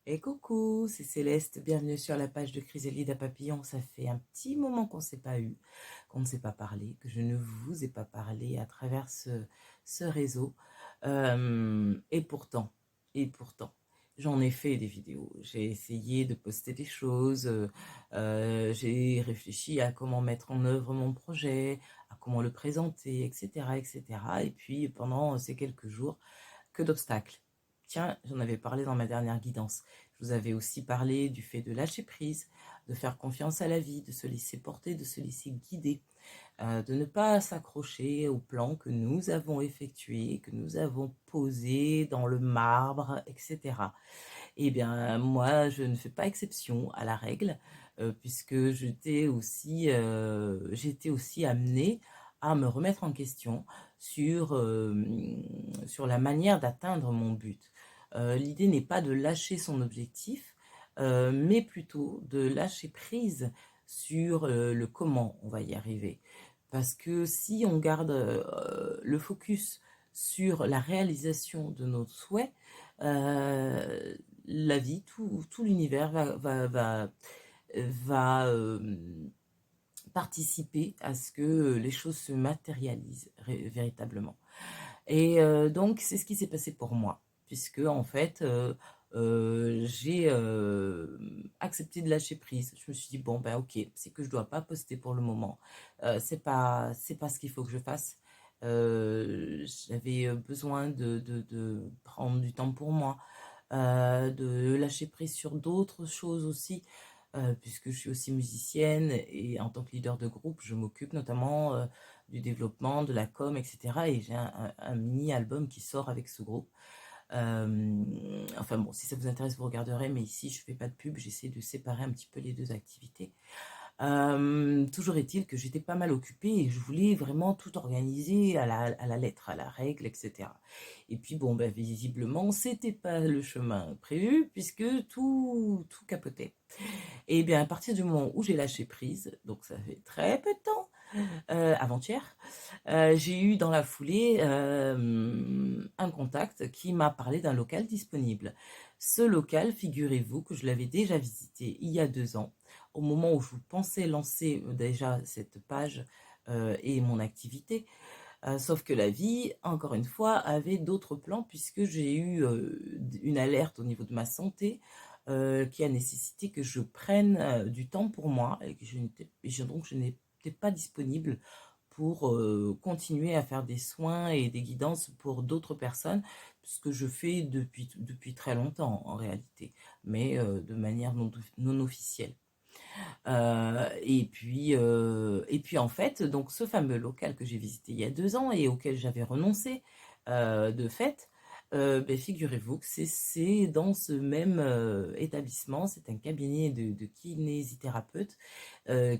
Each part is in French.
Et coucou, c'est Céleste, bienvenue sur la page de Chrysalide à Papillon. Ça fait un petit moment qu'on ne s'est pas eu, qu'on ne s'est pas parlé, que je ne vous ai pas parlé à travers ce réseau. Et pourtant, et pourtant, j'en ai fait des vidéos. J'ai essayé de poster des choses, j'ai réfléchi à comment mettre en œuvre mon projet, à comment le présenter, etc., etc. Et puis pendant ces quelques jours, que d'obstacles. Tiens, j'en avais parlé dans ma dernière guidance. Je vous avais aussi parlé du fait de lâcher prise, de faire confiance à la vie, de se laisser porter, de se laisser guider, de ne pas s'accrocher au plan que nous avons effectué, que nous avons posé dans le marbre, etc. Eh bien, moi, je ne fais pas exception à la règle, puisque j'étais aussi amenée à me remettre en question sur la manière d'atteindre mon but. L'idée n'est pas de lâcher son objectif, mais plutôt de lâcher prise sur le comment on va y arriver. Parce que si on garde le focus sur la réalisation de nos souhaits, euh, la vie, tout l'univers va participer à ce que les choses se matérialisent véritablement. Et donc, c'est ce qui s'est passé pour moi, puisque en fait, j'ai accepté de lâcher prise. Je me suis dit, bon, ben ok, c'est que je dois pas poster pour le moment. C'est pas ce qu'il faut que je fasse. J'avais besoin de prendre du temps pour moi, de lâcher prise sur d'autres choses aussi, puisque je suis aussi musicienne et en tant que leader de groupe, je m'occupe notamment du développement, de la com, etc. Et j'ai un mini-album qui sort avec ce groupe. Enfin bon, si ça vous intéresse, vous regarderez, mais ici, je fais pas de pub, j'essaie de séparer un petit peu les deux activités. Toujours est-il que j'étais pas mal occupée et je voulais vraiment tout organiser à la lettre, à la règle, etc. Et puis bon, ben, visiblement, c'était pas le chemin prévu puisque tout capotait. Et bien, à partir du moment où j'ai lâché prise, donc ça fait très peu de temps, avant-hier, j'ai eu dans la foulée un contact qui m'a parlé d'un local disponible. Ce local, figurez-vous que je l'avais déjà visité il y a 2 ans, au moment où je pensais lancer déjà cette page et mon activité. Sauf que la vie, encore une fois, avait d'autres plans puisque j'ai eu une alerte au niveau de ma santé qui a nécessité que je prenne du temps pour moi et que donc je n'étais pas disponible pour continuer à faire des soins et des guidances pour d'autres personnes, ce que je fais depuis très longtemps en réalité, mais de manière non officielle. Et puis en fait, donc ce fameux local que j'ai visité il y a 2 ans et auquel j'avais renoncé de fait, ben, figurez-vous que c'est dans ce même établissement, c'est un cabinet de kinésithérapeutes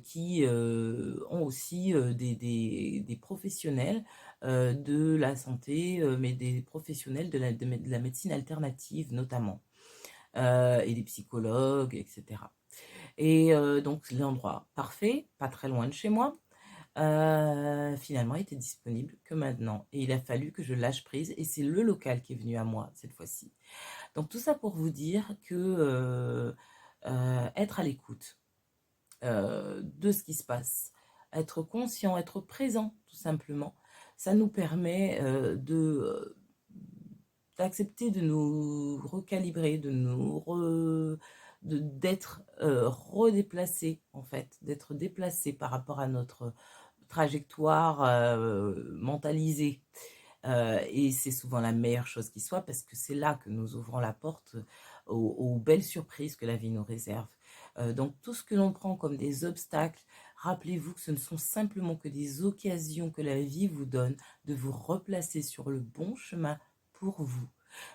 qui ont aussi des professionnels de la santé, mais des professionnels de la médecine alternative notamment, et des psychologues, etc. Et donc l'endroit parfait, pas très loin de chez moi, finalement était disponible que maintenant. Et il a fallu que je lâche prise et c'est le local qui est venu à moi cette fois-ci. Donc tout ça pour vous dire que être à l'écoute de ce qui se passe, être conscient, être présent tout simplement, ça nous permet d'accepter de nous recalibrer, d'être redéplacé en fait, d'être déplacé par rapport à notre trajectoire mentalisée. Et c'est souvent la meilleure chose qui soit parce que c'est là que nous ouvrons la porte aux belles surprises que la vie nous réserve. Donc tout ce que l'on prend comme des obstacles, rappelez-vous que ce ne sont simplement que des occasions que la vie vous donne de vous replacer sur le bon chemin pour vous.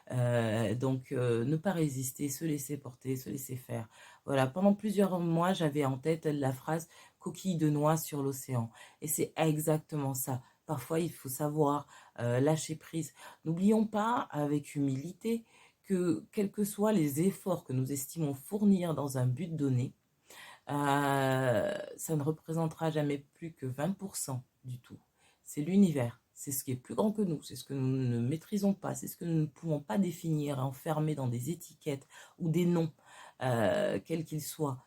Donc, ne pas résister, se laisser porter, se laisser faire. Voilà, pendant plusieurs mois, j'avais en tête la phrase coquille de noix sur l'océan. Et c'est exactement ça. Parfois, il faut savoir lâcher prise. N'oublions pas, avec humilité, que quels que soient les efforts que nous estimons fournir dans un but donné, ça ne représentera jamais plus que 20% du tout. C'est l'univers, c'est ce qui est plus grand que nous, c'est ce que nous ne maîtrisons pas, c'est ce que nous ne pouvons pas définir, enfermer dans des étiquettes ou des noms, quels qu'ils soient,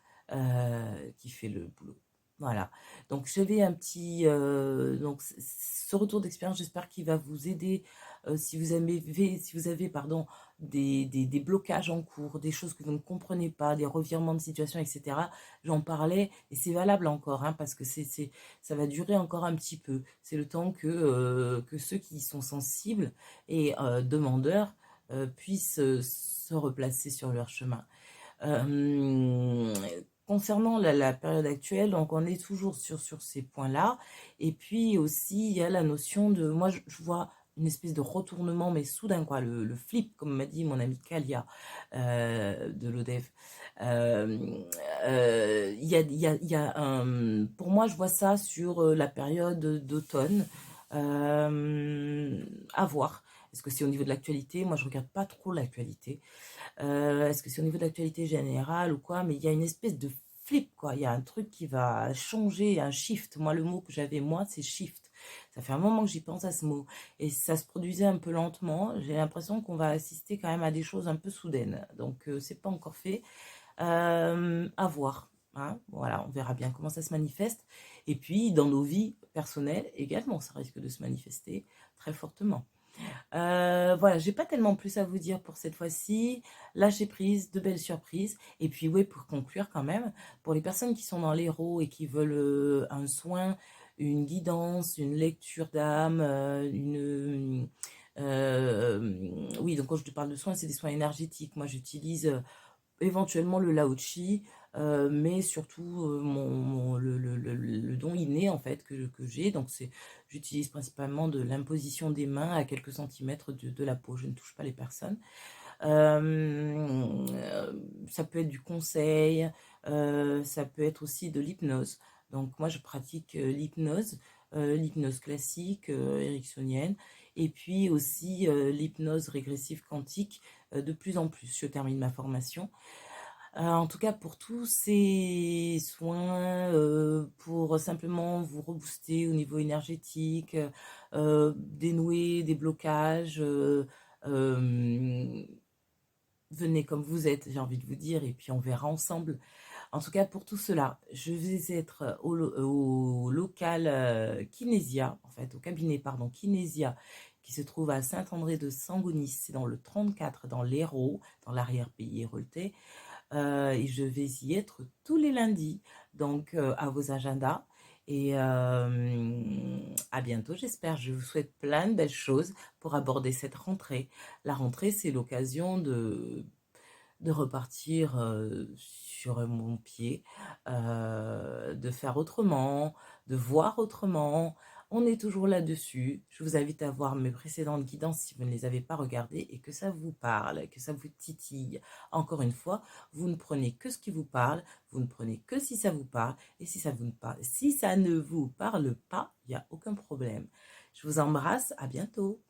qui fait le boulot. Voilà. Donc j'avais un petit, donc ce retour d'expérience, j'espère qu'il va vous aider, si vous avez, pardon, des blocages en cours, des choses que vous ne comprenez pas, des revirements de situation, etc. J'en parlais et c'est valable encore, hein, parce que ça va durer encore un petit peu. C'est le temps que ceux qui sont sensibles et demandeurs puissent se replacer sur leur chemin. Euh, Concernant la période actuelle, donc on est toujours sur ces points-là. Et puis aussi, il y a la notion de, moi je vois une espèce de retournement, mais soudain, quoi, le flip, comme m'a dit mon ami Kalia de l'ODEV. Il y a pour moi, je vois ça sur la période d'automne. À voir. Est-ce que c'est au niveau de l'actualité? Moi, je regarde pas trop l'actualité. Est-ce que c'est au niveau de l'actualité générale ou quoi? Mais il y a une espèce de flip, quoi. Il y a un truc qui va changer, un shift. Moi, le mot que j'avais, moi, c'est shift. Ça fait un moment que j'y pense à ce mot. Et ça se produisait un peu lentement. J'ai l'impression qu'on va assister quand même à des choses un peu soudaines. Donc, c'est pas encore fait. À voir. Hein. Voilà, on verra bien comment ça se manifeste. Et puis, dans nos vies personnelles également, ça risque de se manifester très fortement. Voilà, j'ai pas tellement plus à vous dire pour cette fois-ci. Lâcher prise, de belles surprises. Et puis, ouais, pour conclure quand même, pour les personnes qui sont dans l'héros et qui veulent un soin, une guidance, une lecture d'âme, oui, donc quand je te parle de soins, c'est des soins énergétiques. Moi, j'utilise éventuellement le Lao Chi, mais surtout le don inné en fait que j'ai. Donc j'utilise principalement de l'imposition des mains à quelques centimètres de la peau. Je ne touche pas les personnes. Ça peut être du conseil, ça peut être aussi de l'hypnose. Donc moi je pratique l'hypnose classique, ericksonienne, et puis aussi l'hypnose régressive quantique de plus en plus. Je termine ma formation. En tout cas, pour tous ces soins, pour simplement vous rebooster au niveau énergétique, dénouer des blocages, euh, venez comme vous êtes, j'ai envie de vous dire, et puis on verra ensemble. En tout cas, pour tout cela, je vais être au local Kinésia, en fait, au cabinet, pardon, Kinésia, qui se trouve à Saint-André de Sangonis, c'est dans le 34, dans l'Hérault, dans l'arrière-pays héroltais. Et je vais y être tous les lundis, donc à vos agendas. Et à bientôt, j'espère. Je vous souhaite plein de belles choses pour aborder cette rentrée. La rentrée, c'est l'occasion de repartir sur mon pied, de faire autrement, de voir autrement. On est toujours là-dessus. Je vous invite à voir mes précédentes guidances si vous ne les avez pas regardées et que ça vous parle, que ça vous titille. Encore une fois, vous ne prenez que ce qui vous parle, vous ne prenez que si ça vous parle, et si ça, si ça ne vous parle pas, il n'y a aucun problème. Je vous embrasse, à bientôt.